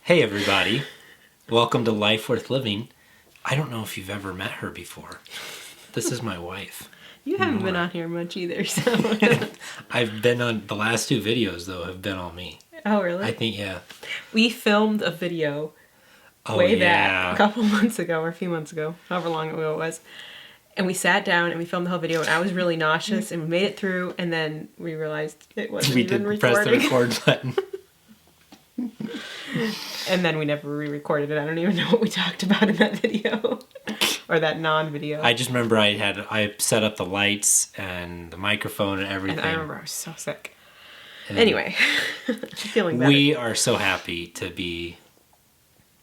Hey everybody, welcome to Life Worth Living. I don't know if you've ever met her before. This is my wife. You haven't Nora. been on here much either, so. I've been on, the last two videos though have been all me. Oh, really? I think, yeah. We filmed a video way back, a couple months ago, or a few months ago, however long ago it was. And we sat down and we filmed the whole video, and I was really nauseous, and we made it through, and then we realized it wasn't even recording. We didn't press the record button. And then we never re-recorded it. I don't even know what we talked about in that video. Or that non-video. I just remember I set up the lights and the microphone and everything. And I remember I was so sick. And anyway, feeling better. We are so happy to be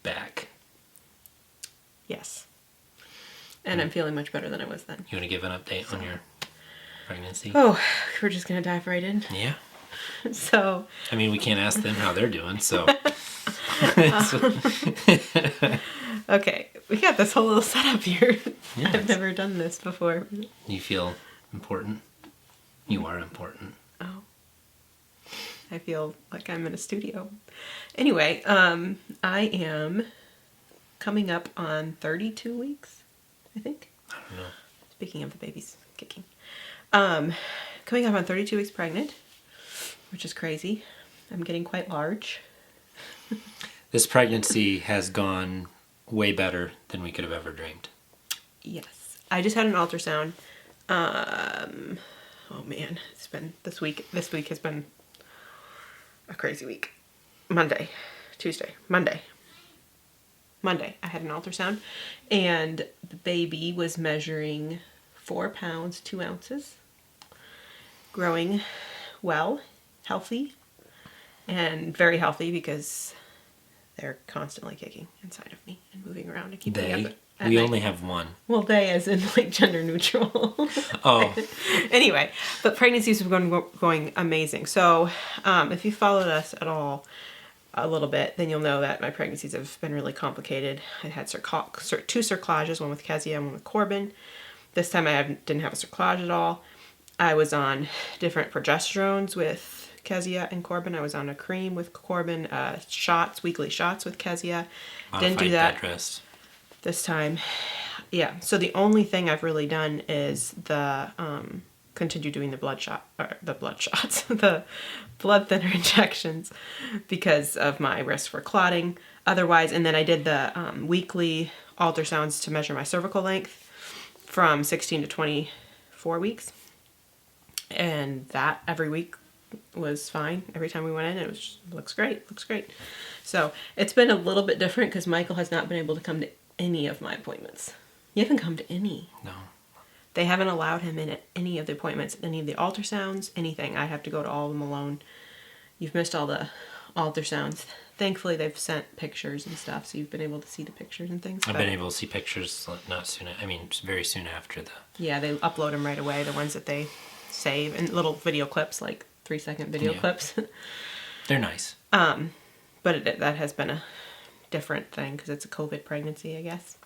back. Yes. And I'm feeling much better than I was then. You want to give an update on your pregnancy? Oh, we're just going to dive right in. Yeah. So. I mean, we can't ask them how they're doing, so. Okay, we got this whole little setup here. Yeah, I've never done this before. You feel important? You are important. Oh. I feel like I'm in a studio. Anyway, I am coming up on 32 weeks, I think. I don't know. Speaking of the babies kicking. Coming up on 32 weeks pregnant, which is crazy. I'm getting quite large. This pregnancy has gone way better than we could have ever dreamed. Yes. I just had an ultrasound. Oh man, it's been this week has been a crazy week. Monday, I had an ultrasound, and the baby was measuring 4 pounds, 2 ounces, growing well, healthy, and very healthy because they're constantly kicking inside of me and moving around and keeping me up at we night. only have one. Well, they as in like gender neutral. Oh. Anyway, but pregnancies have been going amazing. So if you followed us at all a little bit, then you'll know that my pregnancies have been really complicated. I had two cerclages, one with Kezia and one with Corban. This time I didn't have a cerclage at all. I was on different progesterones with Kezia and Corban. I was on a cream with Corban, weekly shots with Kezia. Didn't do that this time. Yeah, so the only thing I've really done is continue doing the blood thinner injections because of my risk for clotting. Otherwise, and then I did the weekly ultrasounds to measure my cervical length from 16 to 24 weeks. And that every week was fine. Every time we went in, looks great. So it's been a little bit different because Michael has not been able to come to any of my appointments. You haven't come to any. No. They haven't allowed him in at any of the appointments, any of the ultrasounds, anything. I have to go to all of them alone. You've missed all the ultrasounds. Thankfully, they've sent pictures and stuff, so you've been able to see the pictures and things. I've been able to see pictures very soon after the... Yeah, they upload them right away, the ones that they save, and little video clips, like 3-second video clips. They're nice. But that has been a different thing because it's a COVID pregnancy, I guess.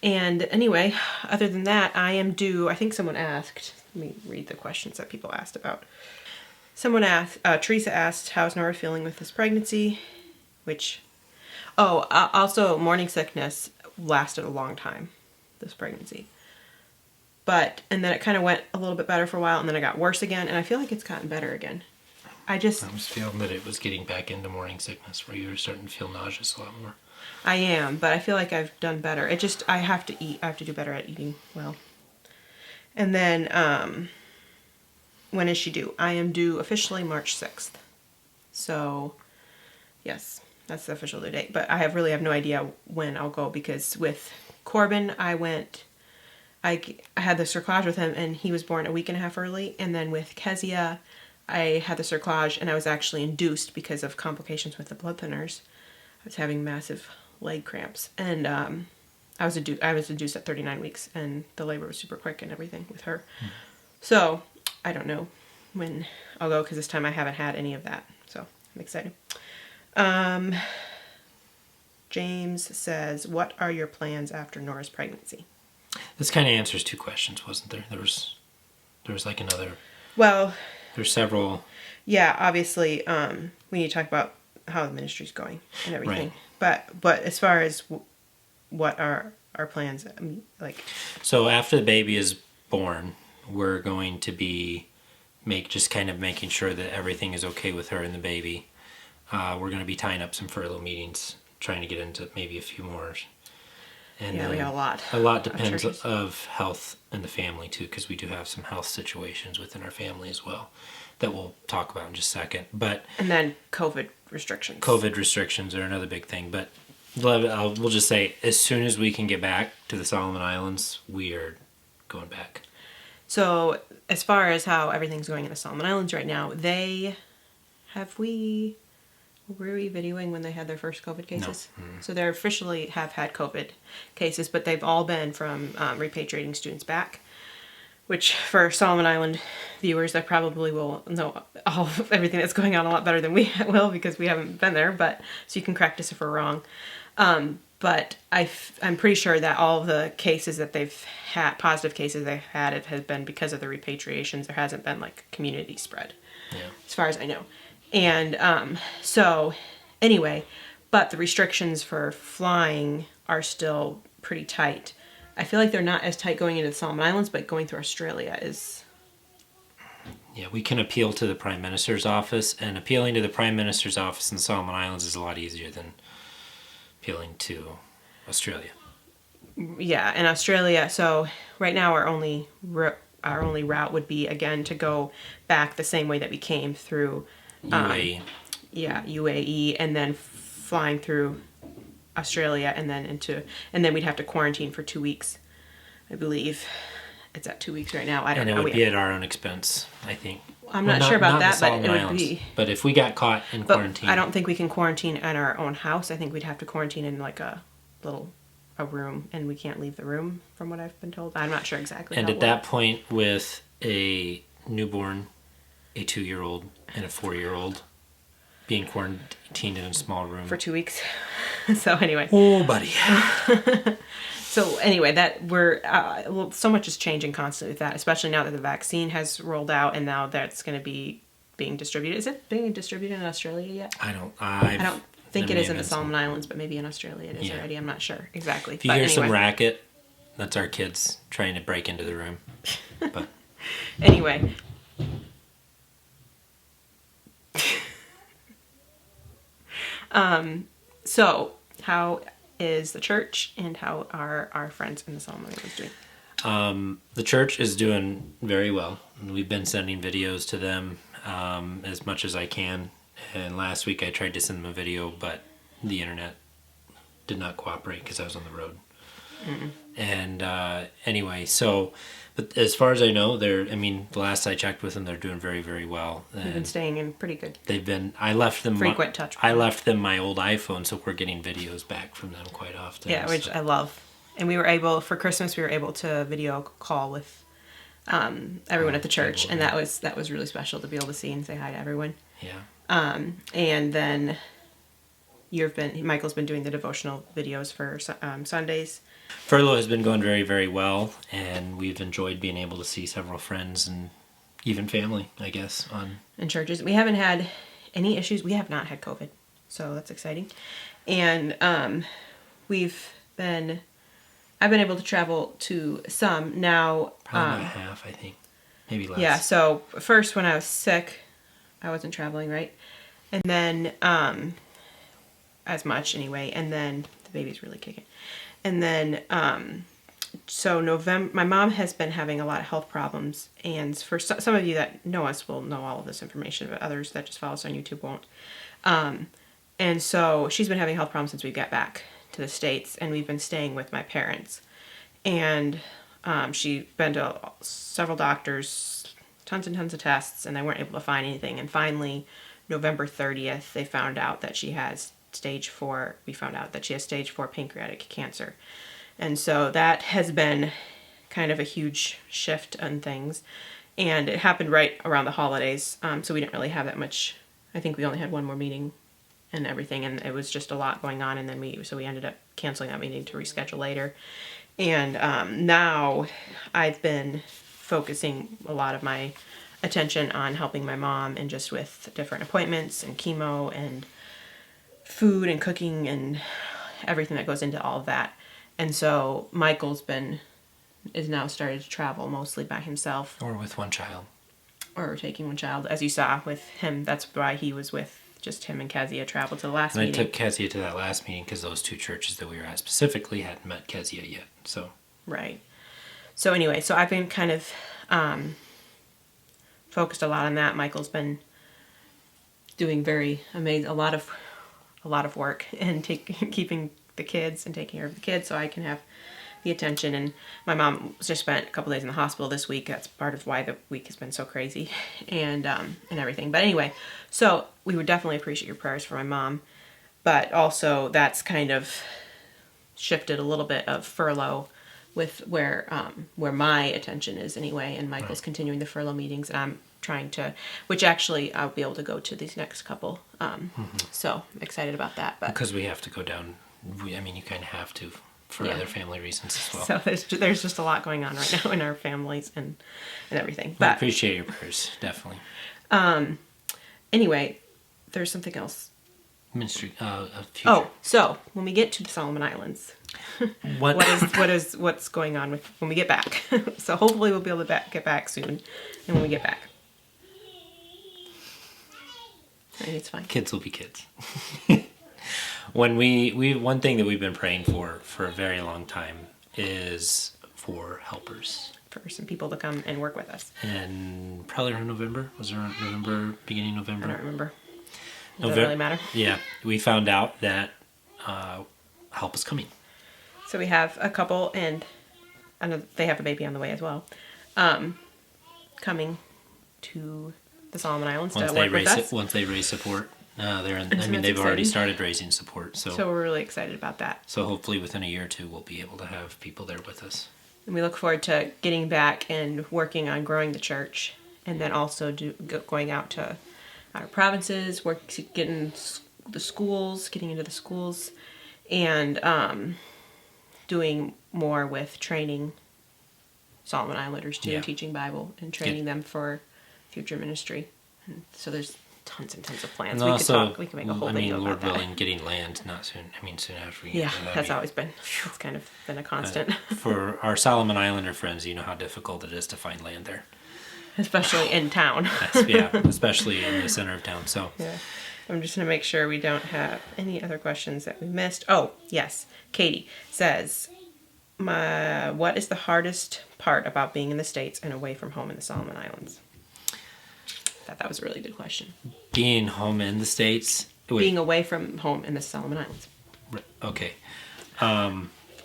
And anyway, other than that, I am due, I think someone asked, let me read the questions that people asked about. Someone asked, Teresa asked, how's Nora feeling with this pregnancy? Also morning sickness lasted a long time, this pregnancy. And then it kind of went a little bit better for a while, and then it got worse again, and I feel like it's gotten better again. I was feeling that it was getting back into morning sickness where you were starting to feel nauseous a lot more. I am, but I feel like I've done better. I have to eat. I have to do better at eating well. And then, when is she due? I am due officially March 6th. So, yes, that's the official due date. But I really have no idea when I'll go because with Corban, I had the cerclage with him, and he was born a week and a half early. And then with Kezia, I had the cerclage, and I was actually induced because of complications with the blood thinners. I was having massive leg cramps, and I was induced at 39 weeks, and the labor was super quick and everything with her. So I don't know when I'll go because this time I haven't had any of that, so I'm excited. James says, what are your plans after Nora's pregnancy? This kind of answers two questions, wasn't there? There was like another... Well... There's several... Yeah, obviously, we need to talk about how the ministry's going and everything. Right. But as far as what are our plans, I mean, like. So after the baby is born, we're going to be making sure that everything is okay with her and the baby. We're going to be tying up some furlough meetings, trying to get into maybe a few more. And yeah, we have a lot. A lot depends of health in the family too, because we do have some health situations within our family as well that we'll talk about in just a second. And then COVID restrictions. COVID restrictions are another big thing, but we'll just say as soon as we can get back to the Solomon Islands, we are going back. So as far as how everything's going in the Solomon Islands right now, were we videoing when they had their first COVID cases? No. Mm-hmm. So they officially have had COVID cases, but they've all been from repatriating students back, which for Solomon Island viewers, they probably will know everything that's going on a lot better than we will because we haven't been there, so you can correct us if we're wrong. But I'm pretty sure that all of the cases that they've had, positive cases they've had, it has been because of the repatriations. There hasn't been like community spread, as far as I know. And so anyway, but the restrictions for flying are still pretty tight. I feel like they're not as tight going into the Solomon Islands, but going through Australia is... Yeah, we can appeal to the Prime Minister's office, and appealing to the Prime Minister's office in the Solomon Islands is a lot easier than appealing to Australia. Yeah, in Australia, so right now our only route would be, again, to go back the same way that we came through... UAE. UAE, and then flying through Australia, and then we'd have to quarantine for 2 weeks. I believe it's at 2 weeks right now. I don't know. And it would be at our own expense, I think. I'm not sure about that, but it would be. But if we got caught in quarantine, I don't think we can quarantine in our own house. I think we'd have to quarantine in like a room, and we can't leave the room, from what I've been told. I'm not sure exactly. And at that point, with a newborn, a 2-year-old, and a 4-year-old being quarantined in a small room for 2 weeks. So anyway. Oh, buddy. So anyway, so much is changing constantly with that, especially now that the vaccine has rolled out, and now that's going to be being distributed. Is it being distributed in Australia yet? I don't think it is in the Solomon Islands, but maybe in Australia it is already. I'm not sure exactly. If you hear some racket, that's our kids trying to break into the room. But anyway. So how is the church, and how are our friends in the Solomon Islands doing? The church is doing very well. We've been sending videos to them as much as I can. And last week I tried to send them a video, but the internet did not cooperate because I was on the road. Mm-mm. And anyway, but as far as I know, the last I checked with them, they're doing very, very well. They've been staying in pretty good. I left them frequent touch. I left them my old iPhone, so we're getting videos back from them quite often. Yeah, which I love. And for Christmas, we were able to video call with everyone at the church, and that was really special to be able to see and say hi to everyone. Yeah. And then Michael's been doing the devotional videos for Sundays. Furlough has been going very, very well, and we've enjoyed being able to see several friends and even family, I guess, in churches. We haven't had any issues. We have not had COVID, so that's exciting. And I've been able to travel to some now. Probably about half, I think, maybe less. Yeah. So first, when I was sick, I wasn't traveling, right? And then as much anyway. And then the baby's really kicking. And then, so November, my mom has been having a lot of health problems, and for some of you that know us will know all of this information, but others that just follow us on YouTube won't. And so she's been having health problems since we got back to the States, and we've been staying with my parents. And she's been to several doctors, tons and tons of tests, and they weren't able to find anything. And finally, November 30th, they found out that she has stage 4 pancreatic cancer. And so that has been kind of a huge shift on things. And it happened right around the holidays, so we didn't really have that much. I think we only had one more meeting and everything, and it was just a lot going on, and then we ended up canceling that meeting to reschedule later. And now I've been focusing a lot of my attention on helping my mom, and just with different appointments and chemo and food and cooking and everything that goes into all of that. And so Michael's is now started to travel mostly by himself. Or with one child. Or taking one child. As you saw with him, that's why he was with just him and Kezia traveled to the last meeting. And I took Kezia to that last meeting because those two churches that we were at specifically hadn't met Kezia yet. So Right. So anyway, so I've been kind of focused a lot on that. Michael's been doing very amazing, a lot of work and keeping the kids and taking care of the kids so I can have the attention. And my mom just spent a couple days in the hospital this week. That's part of why the week has been so crazy and everything. But anyway, so we would definitely appreciate your prayers for my mom. But also that's kind of shifted a little bit of furlough with where my attention is anyway. And Michael's continuing the furlough meetings, and I'm trying to, which actually I'll be able to go to these next couple. So I'm excited about that. But because we have to go down, you kind of have to for other family reasons as well. So there's just a lot going on right now in our families and everything. But I appreciate your prayers, definitely. Anyway, there's something else. Ministry, future. Oh, so when we get to the Solomon Islands, what's going on with when we get back? So hopefully we'll be able to get back soon, and when we get back, I think it's fine. Kids will be kids. When we one thing that we've been praying for a very long time is for helpers. For some people to come and work with us. And probably around November. Was it around November, beginning November? I don't remember. Does it really matter? Yeah. We found out that help is coming. So we have a couple, and I know they have a baby on the way as well, coming to the Solomon Islands to work with us. Once they raise support. They've exciting. already started raising support. So we're really excited about that. So hopefully within a year or two, we'll be able to have people there with us. And we look forward to getting back and working on growing the church, and then also going out to our provinces, getting into the schools, and doing more with training Solomon Islanders too, teaching Bible and training them for future ministry. And so there's tons and tons of plans. And We can make a whole video Lord about that. willing, getting land not soon. Soon after. That's always been. It's kind of been a constant. For our Solomon Islander friends, you know how difficult it is to find land there, especially in town. Especially in the center of town. So. Yeah. I'm just going to make sure we don't have any other questions that we missed. Oh, yes. Katie says, what is the hardest part about being in the States and away from home in the Solomon Islands? I thought that was a really good question. Being home in the States? Being away from home in the Solomon Islands. Okay.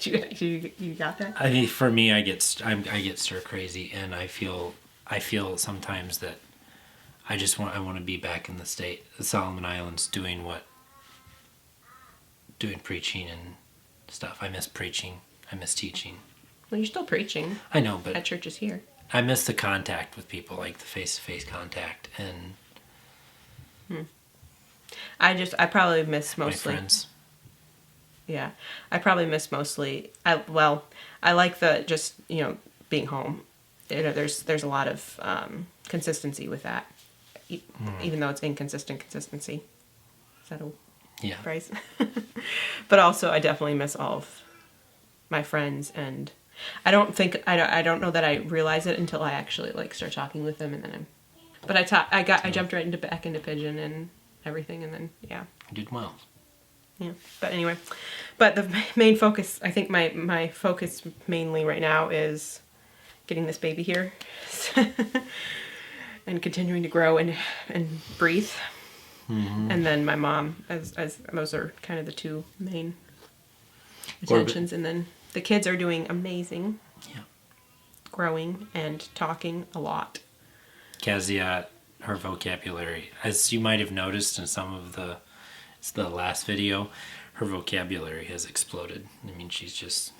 You got that? I mean, for me, I get stir crazy, and I feel sometimes that I want to be back in the Solomon Islands, doing preaching and stuff. I miss preaching. I miss teaching. Well, you're still preaching. I know, but at churches here. I miss the contact with people, like the face-to-face contact, and I probably miss mostly my friends. Yeah, I probably miss mostly. I like the just being home. There's a lot of consistency with that. Even though it's inconsistent consistency. Is that a phrase? But also, I definitely miss all of my friends, and I don't know that I realize it until I actually start talking with them, and then I jumped right back into Pigeon and everything, and then You did well. Yeah, but anyway, the main focus, I think my focus mainly right now is getting this baby here. And continuing to grow and breathe. Mm-hmm. And then my mom, as those are kind of the two main attentions. And then the kids are doing amazing. Yeah. Growing and talking a lot. Kezia, her vocabulary, as you might have noticed in some of the last video, her vocabulary has exploded. She's just...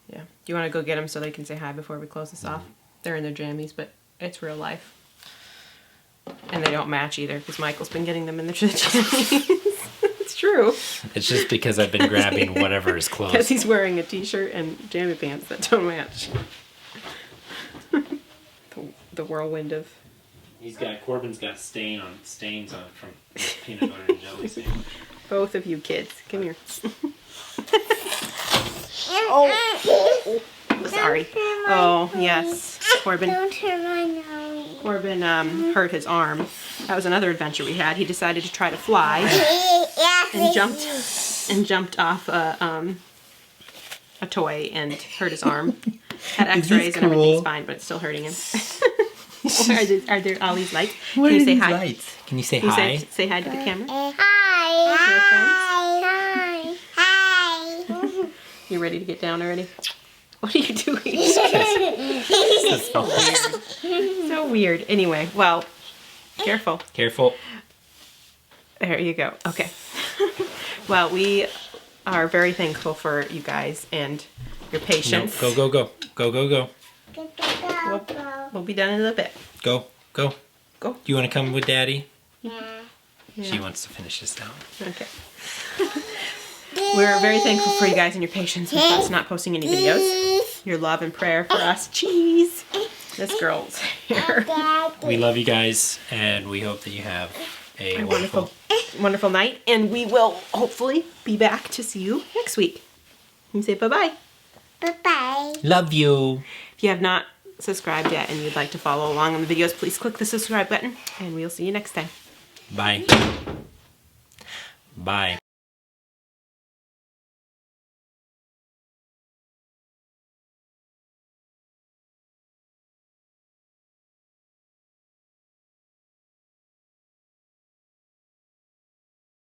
Yeah. Do you want to go get them so they can say hi before we close this off? They're in their jammies, but it's real life. And they don't match either, because Michael's been getting them in the jammies. It's true. It's just because I've been grabbing whatever is close. Because he's wearing a t-shirt and jammy pants that don't match. The whirlwind of... Corban's got stains on from peanut butter and jelly sandwich. Both of you kids. Come here. Oh, sorry. Oh, yes. Corban. Don't hurt my nose. Corbin hurt his arm. That was another adventure we had. He decided to try to fly and jumped off a toy and hurt his arm. Had X-rays and everything's fine, but it's still hurting him. are there all these lights? What Can you are say these hi? lights? Can you say Can you hi? say hi to the camera? Hi. Hi. You ready to get down already? What are you doing? This is so weird. So weird. Anyway, well, careful. Careful. There you go. Okay. Well, we are very thankful for you guys and your No, patience. go, go, go. Go, go, go. We'll be done in a little bit. Go, go. Go. Do you want to come with Daddy? Yeah. She wants to finish this down. Okay. We're very thankful for you guys and your patience with us not posting any videos. Your love and prayer for us. Cheese. This girl's here. We love you guys, and we hope that you have a wonderful... Wonderful night. And we will hopefully be back to see you next week. You say bye-bye. Bye-bye. Love you. If you have not subscribed yet and you'd like to follow along on the videos, please click the subscribe button. And we'll see you next time. Bye. Bye.